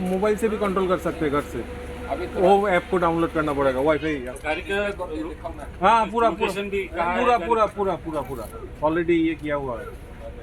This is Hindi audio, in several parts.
मोबाइल से भी कंट्रोल कर सकते हैं घर से। वो ऐप को डाउनलोड करना पड़ेगा वाईफाई। हाँ पूरा पूरा पूरा पूरा पूरा पूरा ऑलरेडी ये किया हुआ है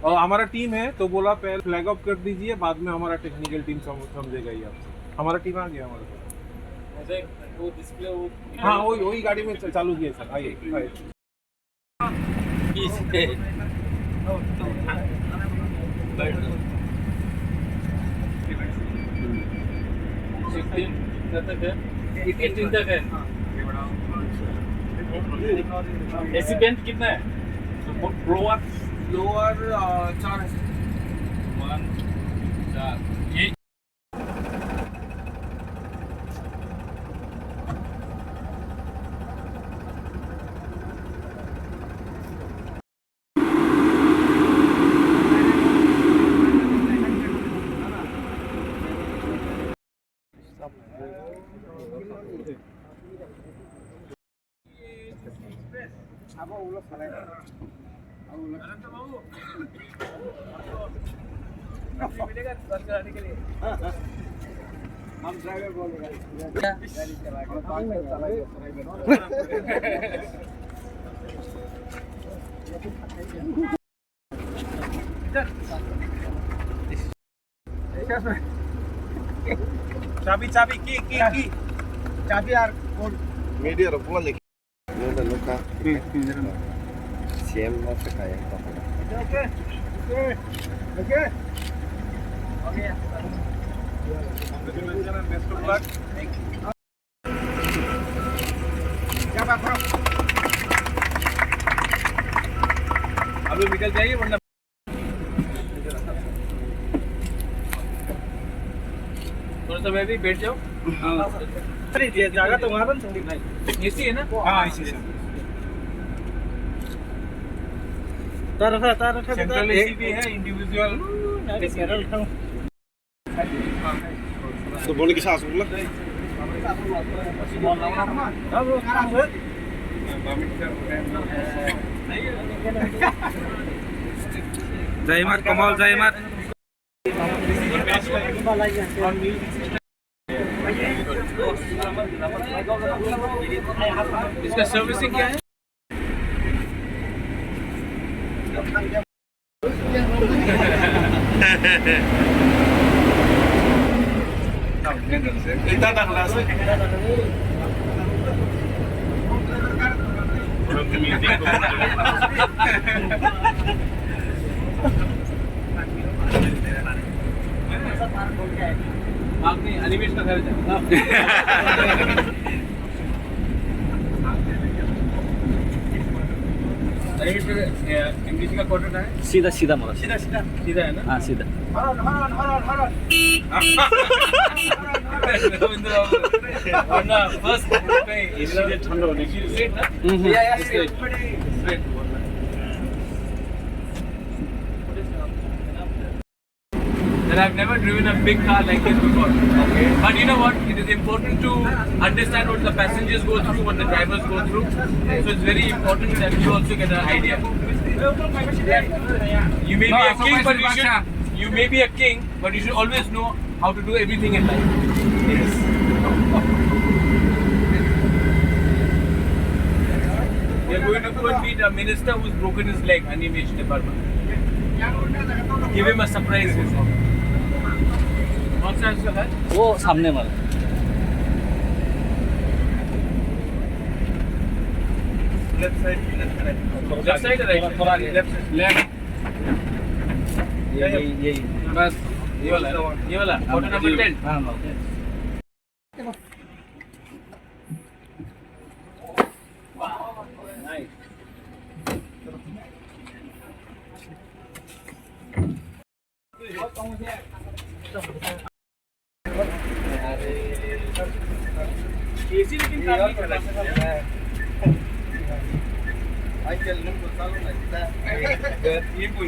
और हमारा टीम है तो बोला पहले फ्लैग ऑफ कर दीजिए, बाद में हमारा टेक्निकल टीम समझेगा ये आपसे। हमारा टीम आ गया हमारे पास। वो डिस्प्ले हाँ वही गाड़ी में चालू किया सर। आइए एसी बेंच कितना है? लोअर 4 है। 4 ये हम ड्राइवर बोलेगा चाबी की चाबी यार media ro pula lek nda loka CM ma se kaya okay best of luck. क्या बात है अभी निकल जाइए वरना थोड़ा सा मैं भी बैठ जाऊँ। अरे जगह तो वहाँ पर एसी है ना? हाँ इसी से सेंट्रल एसी भी है, इंडिविजुअल तो बोले कि सांस बोला जय मात कमाल जय मात। इसका सर्विसिंग क्या है? आपने एनिमेशन का इंग्लिश का क्वार्टर का है? सीधा सीधा मतलब सीधा है ना? हाँ सीधा। फर्स्ट ठंडा होने की स्ट्रेट ना? That I've never driven a big car like this before. Okay. But you know what? It is important to understand what the passengers go through, what the drivers go through. So it's very important that you also get an idea. You may be a king, but you may be a king, but you should always know how to do everything in life. Yes. We are going to go and meet a minister who's broken his leg, animation department. Give him a surprise visit. कौन सा है? वो सामने वाला। लेफ्ट साइड राइट थोड़ा लेफ्ट यही बस ये वाला फोटो नंबर 10। हाँ एसी लेकिन काफी चला है। ये कोई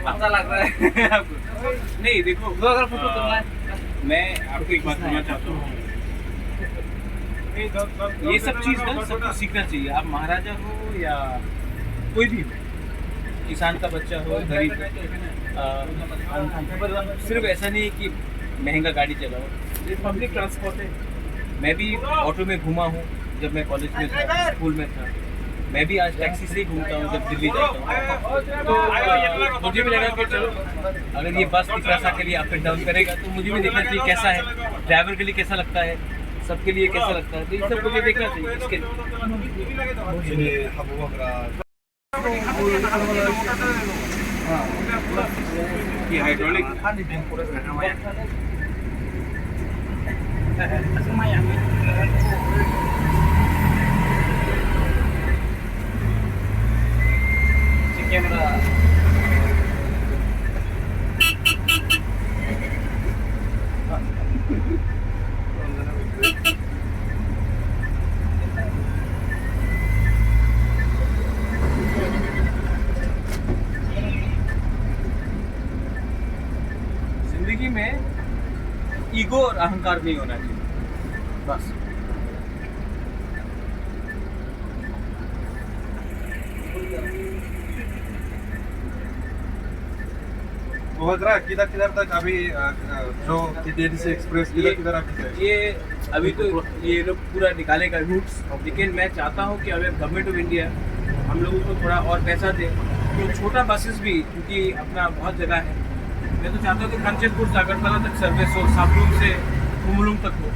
पता लग रहा है आपको? नहीं देखो, अगर फोटो करना है मैं आपको एक बात कहना चाहता हूँ। ये सब चीज़ ना सबको सीखना चाहिए। आप महाराजा हो या कोई भी हो, किसान का बच्चा हो, गरीब हो, सिर्फ ऐसा नहीं है कि महंगा गाड़ी चलाओ, ये पब्लिक ट्रांसपोर्ट है। मैं भी ऑटो में घूमा हूँ जब मैं कॉलेज में था, स्कूल में था। मैं भी आज टैक्सी से ही घूमता हूँ जब दिल्ली जाता हूँ। तो मुझे भी लगा कि चलो अगर ये बस इतना सा के लिए अप एंड डाउन करेगा तो मुझे भी देखना चाहिए कैसा है, ड्राइवर के लिए कैसा लगता है, सबके लिए कैसा लगता है। तो ये सब मुझे देखना चाहिए इसके लिए। हाइड्रोलिक कैमरा जिंदगी में ईगो और अहंकार नहीं होना चाहिए बस। किधर किधर तक अभी जो TTDC एक्सप्रेस किधर किधर अभी ये अभी तो ये लोग पूरा निकालेगा रूट्स, लेकिन मैं चाहता हूँ कि अगर गवर्नमेंट ऑफ इंडिया हम लोगों को थोड़ा और पैसा दे तो छोटा बसेस भी, क्योंकि अपना बहुत जगह है, मैं तो चाहता हूँ कि खनचेरपुर से अगरतला तक सर्विस हो, साबरुम से कुमलुंग तक हो,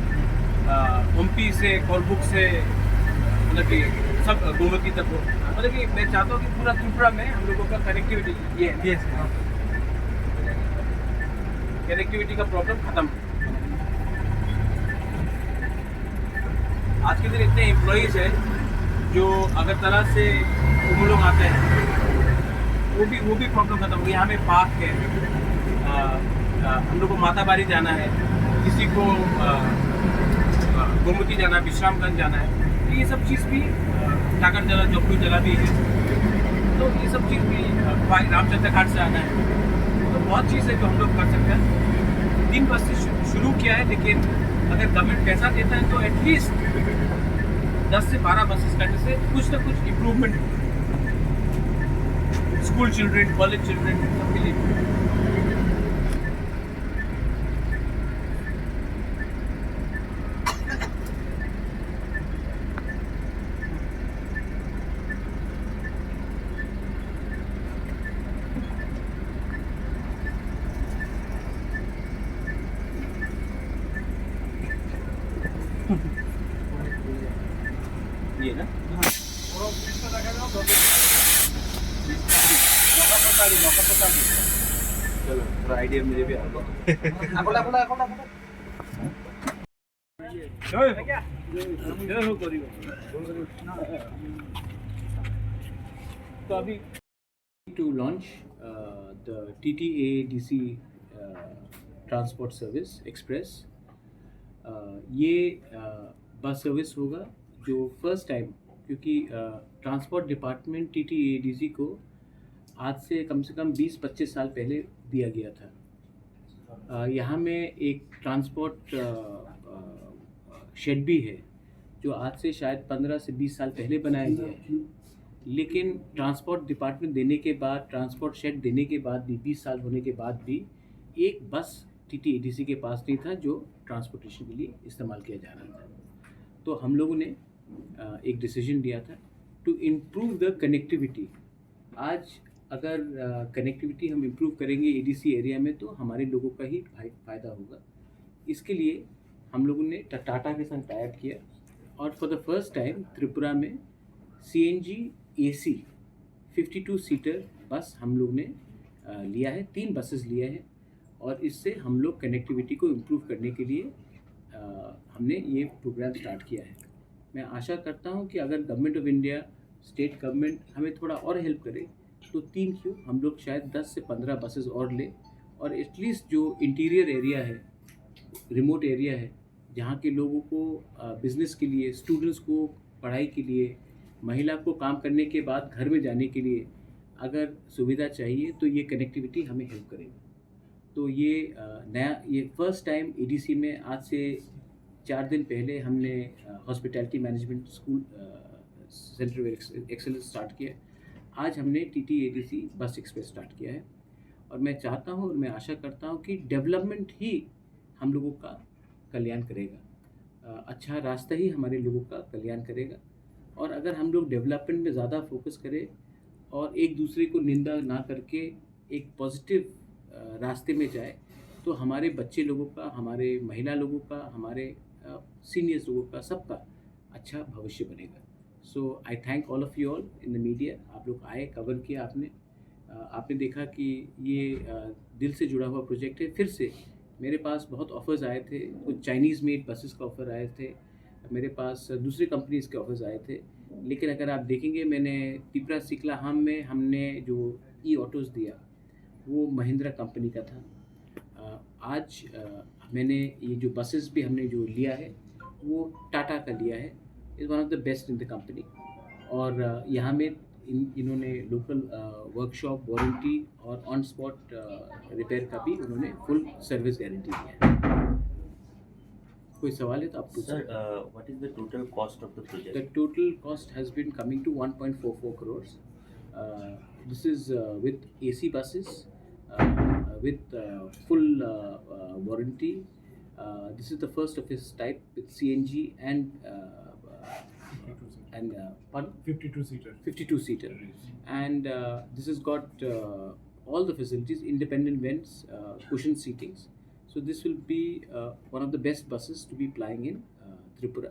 ओमपी से कोलबुक से, मतलब कि सब गोमती तक हो। मतलब कि मैं चाहता हूँ कि पूरा त्रिपुरा में हम लोगों का कनेक्टिविटी ये है, कनेक्टिविटी का प्रॉब्लम खत्म। आज के दिन इतने एम्प्लॉयज़ हैं जो अगरतला से कुमलुंग आते हैं, वो भी प्रॉब्लम खत्म हो गई। यहाँ में पार्क है, हम लोग को माताबारी जाना है, किसी को गोमती जाना है, विश्रामगंज जाना है, तो ये सब चीज़ भी टाकर जला जोपड़ू जला भी है, तो ये सब चीज़ भी रामचंद्र घाट से आना है। तो बहुत चीज़ है जो हम लोग कर सकते हैं। 3 बस से शुरू किया है, लेकिन अगर गवर्नमेंट पैसा देता है तो एटलीस्ट 10 से 12 बसेस करने से कुछ ना कुछ इम्प्रूवमेंट हो, स्कूल चिल्ड्रेन, कॉलेज चिल्ड्रेन सबके लिए। ये ना चलो थोड़ा आइडिया मुझे भी तो अभी to launch the TTADC transport service express. ये बस सर्विस होगा जो फर्स्ट टाइम, क्योंकि ट्रांसपोर्ट डिपार्टमेंट TTADC को आज से कम 20-25 साल पहले दिया गया था। यहाँ में एक ट्रांसपोर्ट शेड भी है जो आज से शायद 15 से 20 साल पहले बनाया गया है, लेकिन ट्रांसपोर्ट डिपार्टमेंट देने के बाद, ट्रांसपोर्ट शेड देने के बाद भी 20 साल होने के बाद भी एक बस TTADC के पास नहीं था जो ट्रांसपोर्टेशन के लिए इस्तेमाल किया जा रहा था। तो हम लोगों ने एक डिसीजन लिया था टू इम्प्रूव द कनेक्टिविटी। आज अगर कनेक्टिविटी हम इम्प्रूव करेंगे ADC एरिया में तो हमारे लोगों का ही फ़ायदा होगा। इसके लिए हम लोगों ने टाटा के साथ टाई अप किया और for the first time Tripura में CNG AC 52 सीटर बस हम लोग ने लिया है, 3 बसेस लिया है, और इससे हम लोग कनेक्टिविटी को इम्प्रूव करने के लिए हमने ये प्रोग्राम स्टार्ट किया है। मैं आशा करता हूँ कि अगर government of India, state government हमें थोड़ा और हेल्प करे तो 3 क्यों हम लोग शायद 10 से 15 बसेस और लें, और एटलीस्ट जो इंटीरियर एरिया है, रिमोट एरिया है, जहाँ के लोगों को बिज़नेस के लिए, स्टूडेंट्स को पढ़ाई के लिए, महिला को काम करने के बाद घर में जाने के लिए अगर सुविधा चाहिए तो ये कनेक्टिविटी हमें हेल्प करेगा। तो ये फर्स्ट टाइम ADC में आज से 4 दिन पहले हमने hospitality management school centre of excellence start किया। आज हमने TTADC बस एक्सप्रेस स्टार्ट किया है और मैं चाहता हूँ और मैं आशा करता हूँ कि डेवलपमेंट ही हम लोगों का कल्याण करेगा, अच्छा रास्ता ही हमारे लोगों का कल्याण करेगा। और अगर हम लोग डेवलपमेंट में ज़्यादा फोकस करें और एक दूसरे को निंदा ना करके एक पॉजिटिव रास्ते में जाए, तो हमारे बच्चे लोगों का, हमारे महिला लोगों का, हमारे सीनियर्स लोगों का, सबका अच्छा भविष्य बनेगा। So I thank all of you all in the media. आप लोग आए, कवर किया आपने, आपने देखा कि ये दिल से जुड़ा हुआ प्रोजेक्ट है। फिर से मेरे पास बहुत ऑफ़र्स आए थे, कुछ चाइनीज़ मेड बसेस का ऑफ़र आए थे, मेरे पास दूसरी कंपनीज़ के ऑफ़र्स आए थे। लेकिन अगर आप देखेंगे, मैंने त्रिपुरा सिकलाहाम में हमने जो ऑटोज़ दिया वो महिंद्रा कंपनी का था। आज मैंने ये जो बसेस भी हमने जो लिया है वो टाटा का लिया है, is one of the best in the company. और यहाँ में इन्होंने लोकल वर्कशॉप, वारंटी और ऑन स्पॉट रिपेयर का भी उन्होंने फुल सर्विस गारंटी दिया है। कोई सवाल है तो आप पूछ सकते हैं। What is the total cost of the project? The total cost has been coming to 1.44 crores. This is with AC buses, with full warranty. This is the first of its type with CNG and 52 seater. And this has got all the facilities, independent vents, cushion seatings. So this will be one of the best buses to be plying in Tripura.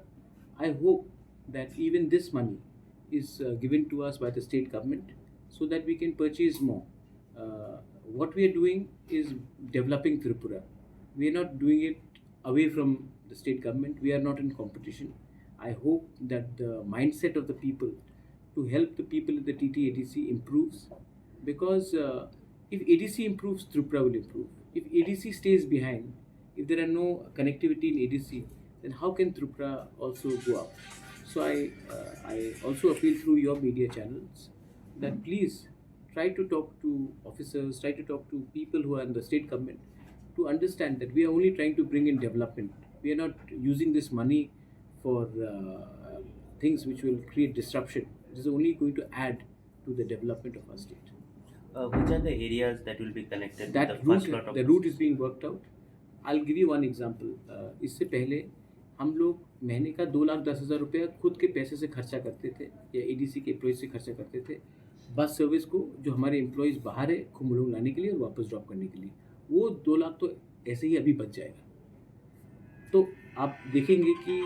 I hope that even this money is given to us by the state government so that we can purchase more. What we are doing is developing Tripura. We are not doing it away from the state government. We are not in competition. I hope that the mindset of the people to help the people in the TTADC improves, because if ADC improves, Tripura will improve. If ADC stays behind, if there are no connectivity in ADC, then how can Tripura also go up? So I also appeal through your media channels that please try to talk to officers, try to talk to people who are in the state government to understand that we are only trying to bring in development. We are not using this money for things which will create disruption. It is only going to add to the development of our state. Which are the areas that will be connected? That with the first lot of the route is being worked out. I'll give you one example. इससे पहले हम लोग महीने का 2,10,000 रुपया खुद के पैसे से खर्चा करते थे या ADC के एम्प्लॉयज़ से खर्चा करते थे बस सर्विस को, जो हमारे एम्प्लॉयज़ बाहर है खुमलोंग लाने के लिए और वापस ड्रॉप करने के लिए। वो 2 लाख तो ऐसे ही अभी बच जाएगा। तो आप देखेंगे कि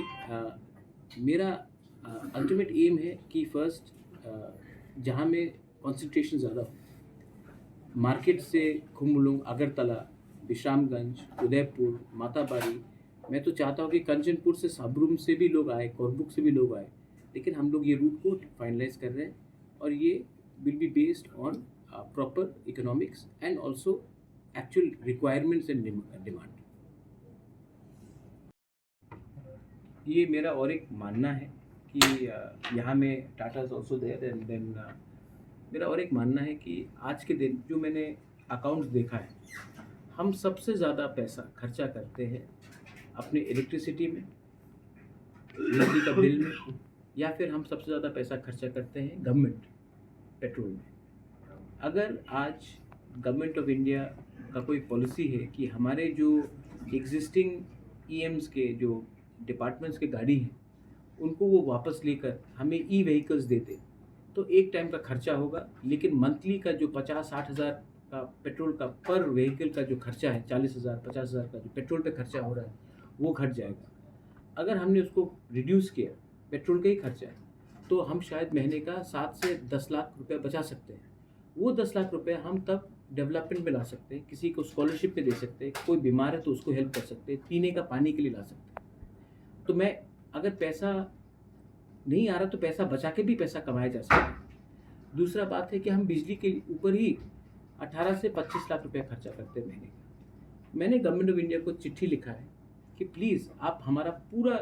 मेरा अल्टीमेट एम है कि फर्स्ट जहाँ में कॉन्सेंट्रेशन ज़्यादा हो, मार्केट से खुमलोंग, अगरतला, विश्रामगंज, उदयपुर, माताबारी, मैं तो चाहता हूँ कि कंचनपुर से, साबरूम से भी लोग आए, कोरबुक से भी लोग आए, लेकिन हम लोग ये रूट को फाइनलाइज कर रहे हैं और ये will be based on proper economics and also actual requirements and demand. ये मेरा और एक मानना है कि यहाँ में Tata is also there and then मेरा और एक मानना है कि आज के दिन जो मैंने अकाउंट्स देखा है, हम सबसे ज़्यादा पैसा खर्चा करते हैं अपने इलेक्ट्रिसिटी में, बिजली का बिल में, या फिर हम सबसे ज़्यादा पैसा खर्चा करते हैं गवर्नमेंट पेट्रोल में। अगर आज गवर्नमेंट ऑफ इंडिया का कोई पॉलिसी है कि हमारे जो एग्जिस्टिंग EMs के जो डिपार्टमेंट्स के गाड़ी हैं उनको वो वापस लेकर हमें व्हीकल्स देते, तो एक टाइम का खर्चा होगा, लेकिन मंथली का जो 50-60 हज़ार का पेट्रोल का पर व्हीकल का जो खर्चा है, 40,000-50,000 का जो पेट्रोल पे खर्चा हो रहा है वो घट जाएगा। अगर हमने उसको रिड्यूस किया, पेट्रोल का ही खर्चा है, तो हम शायद महीने का 7 से 10 लाख रुपया बचा सकते हैं। वो 10 लाख रुपया हम तब डेवलपमेंट में ला सकते हैं, किसी को स्कॉलरशिप पे दे सकते हैं, कोई बीमार है तो उसको हेल्प कर सकते हैं, पीने का पानी के लिए ला सकते हैं। तो मैं अगर पैसा नहीं आ रहा तो पैसा बचा के भी पैसा कमाया जा सकता है। दूसरा बात है कि हम बिजली के ऊपर ही 18 से 25 लाख रुपया खर्चा करते हैं महीने का। मैंने गवर्नमेंट ऑफ इंडिया को चिट्ठी लिखा है कि प्लीज़ आप हमारा पूरा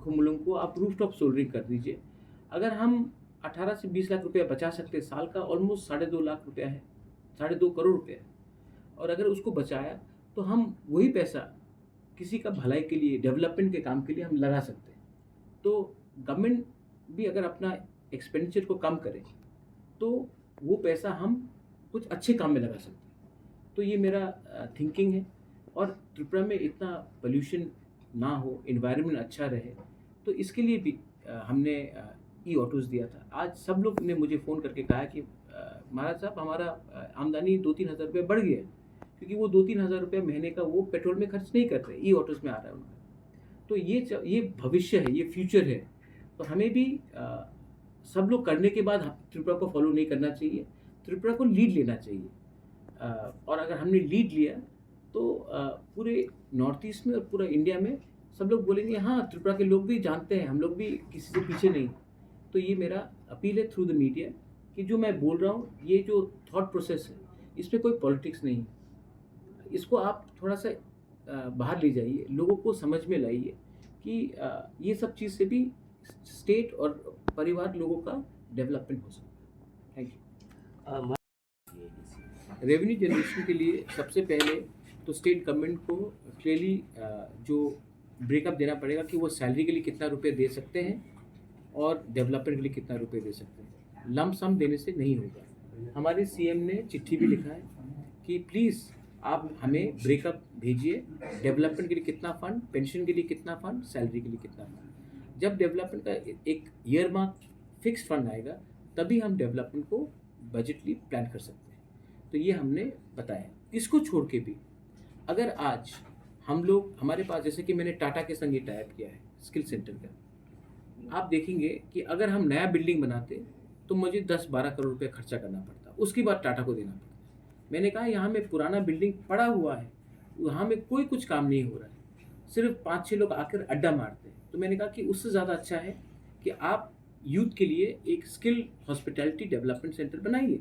खुमलोंग को आप रूफटॉप सोलरिंग कर दीजिए। अगर हम 18 से 20 लाख रुपया बचा सकते हैं, साल का ऑलमोस्ट 2.5 लाख रुपया है, 2.5 करोड़ रुपया है, और अगर उसको बचाया तो हम वही पैसा किसी का भलाई के लिए, डेवलपमेंट के काम के लिए हम लगा सकते हैं। तो गवर्नमेंट भी अगर अपना एक्सपेंडिचर को कम करे तो वो पैसा हम कुछ अच्छे काम में लगा सकते हैं। तो ये मेरा थिंकिंग है। और त्रिपुरा में इतना पोल्यूशन ना हो, एनवायरनमेंट अच्छा रहे, तो इसके लिए भी हमने ई ऑटोज़ दिया था। आज सब लोग ने मुझे फ़ोन करके कहा कि महाराज साहब हमारा आमदनी 2-3 हज़ार रुपये बढ़ गया है, क्योंकि वो 2-3 हज़ार रुपये महीने का वो पेट्रोल में खर्च नहीं कर रहे, ई ऑटोज़ में आ रहा है उनका। तो ये भविष्य है, ये फ्यूचर है। तो हमें भी सब लोग करने के बाद त्रिपुरा को फॉलो नहीं करना चाहिए, त्रिपुरा को लीड लेना चाहिए। और अगर हमने लीड लिया तो पूरे नॉर्थ ईस्ट में और पूरा इंडिया में सब लोग बोलेंगे हाँ त्रिपुरा के लोग भी जानते हैं, हम लोग भी किसी से पीछे नहीं। तो ये मेरा अपील है थ्रू द मीडिया कि जो मैं बोल रहा हूँ, ये जो थॉट प्रोसेस है, इसमें कोई पॉलिटिक्स नहीं है। इसको आप थोड़ा सा बाहर ले जाइए, लोगों को समझ में लाइए कि ये सब चीज़ से भी स्टेट और परिवार लोगों का डेवलपमेंट हो सकता है। Thank you. रेवेन्यू जनरेशन के लिए सबसे पहले तो स्टेट गवर्नमेंट को क्लियरली जो ब्रेकअप देना पड़ेगा कि वो सैलरी के लिए कितना रुपए दे सकते हैं और डेवलपमेंट के लिए कितना रुपए दे सकते हैं। लंप सम देने से नहीं होगा। हमारे सीएम ने चिट्ठी भी लिखा है कि प्लीज़ आप हमें ब्रेकअप भेजिए, डेवलपमेंट के लिए कितना फंड, पेंशन के लिए कितना फंड, सैलरी के लिए कितना फंड। जब डेवलपमेंट का एक ईयर मार्क फिक्स फंड आएगा तभी हम डेवलपमेंट को बजटली प्लान कर सकते हैं। तो ये हमने बताया। इसको छोड़ के भी अगर आज हम लोग, हमारे पास जैसे कि मैंने टाटा के संग ये टाइप किया है स्किल सेंटर का, आप देखेंगे कि अगर हम नया बिल्डिंग बनाते तो मुझे 10-12 करोड़ रुपये खर्चा करना पड़ता, उसके बाद टाटा को देना पड़ता। मैंने कहा यहाँ में पुराना बिल्डिंग पड़ा हुआ है, वहाँ में कोई कुछ काम नहीं हो रहा है, सिर्फ 5-6 लोग आकर अड्डा मारते हैं। तो मैंने कहा कि उससे ज़्यादा अच्छा है कि आप यूथ के लिए एक स्किल हॉस्पिटैलिटी डेवलपमेंट सेंटर बनाइए।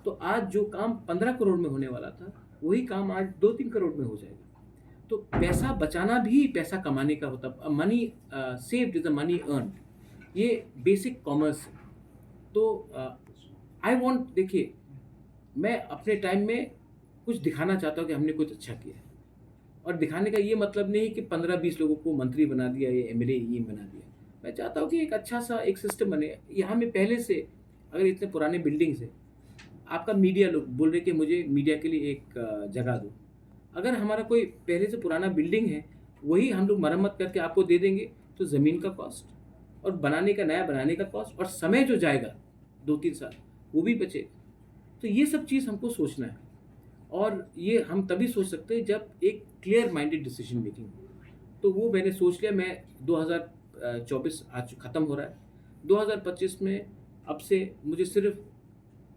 तो आज जो काम 15 करोड़ में होने वाला था वही काम आज 2-3 करोड़ में हो जाएगा। तो पैसा बचाना भी पैसा कमाने का होता। Money saved is a money earn, ये बेसिक कॉमर्स है। तो आई वांट, देखिए मैं अपने टाइम में कुछ दिखाना चाहता हूँ कि हमने कुछ अच्छा किया है, और दिखाने का ये मतलब नहीं कि 15-20 लोगों को मंत्री बना दिया या एमएलए ये बना दिया। मैं चाहता हूँ कि एक अच्छा सा एक सिस्टम बने। यहाँ में पहले से अगर इतने पुराने बिल्डिंग्स है, आपका मीडिया लोग बोल रहे कि मुझे मीडिया के लिए एक जगह दो। अगर हमारा कोई पहले से पुराना बिल्डिंग है वही हम लोग मरम्मत करके आपको दे देंगे तो ज़मीन का कॉस्ट और बनाने का, नया बनाने का कॉस्ट और समय जो जाएगा 2-3 साल वो भी बचेगा। तो ये सब चीज़ हमको सोचना है, और ये हम तभी सोच सकते हैं जब एक क्लियर माइंडेड डिसीजन मेकिंग हो। तो वो मैंने सोच लिया। मैं 2024 आज ख़त्म हो रहा है, 2025 में अब से मुझे सिर्फ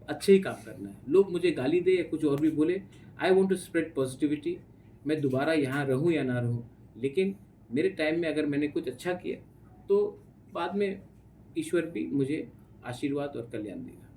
अच्छे ही काम करना है। लोग मुझे गाली दे या कुछ और भी बोले, I want to spread positivity. मैं दोबारा यहाँ रहूँ या ना रहूँ, लेकिन मेरे टाइम में अगर मैंने कुछ अच्छा किया तो बाद में ईश्वर भी मुझे आशीर्वाद और कल्याण देगा।